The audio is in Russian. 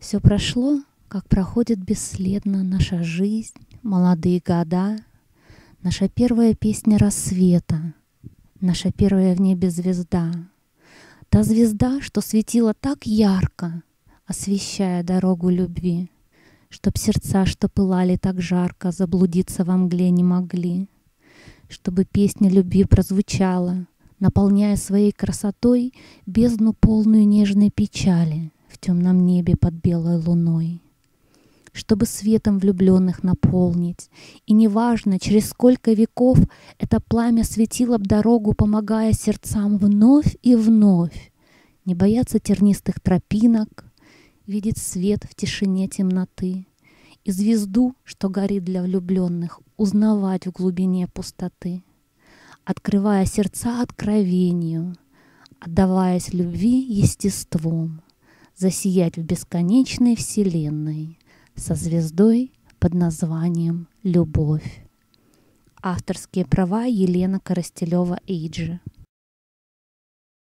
Все прошло, как проходит бесследно наша жизнь, молодые года, наша первая песня рассвета, наша первая в небе звезда. Та звезда, что светила так ярко, освещая дорогу любви, чтоб сердца, что пылали так жарко, заблудиться во мгле не могли, чтобы песня любви прозвучала, наполняя своей красотой бездну полную нежной печали в темном небе под белой луной, чтобы светом влюбленных наполнить, и неважно, через сколько веков это пламя светило б дорогу, помогая сердцам вновь и вновь не бояться тернистых тропинок, видеть свет в тишине темноты и звезду, что горит для влюбленных, узнавать в глубине пустоты, открывая сердца откровению, отдаваясь любви естеством, засиять в бесконечной вселенной со звездой под названием «Любовь». Авторские права Елена Коростелева-Эйджи.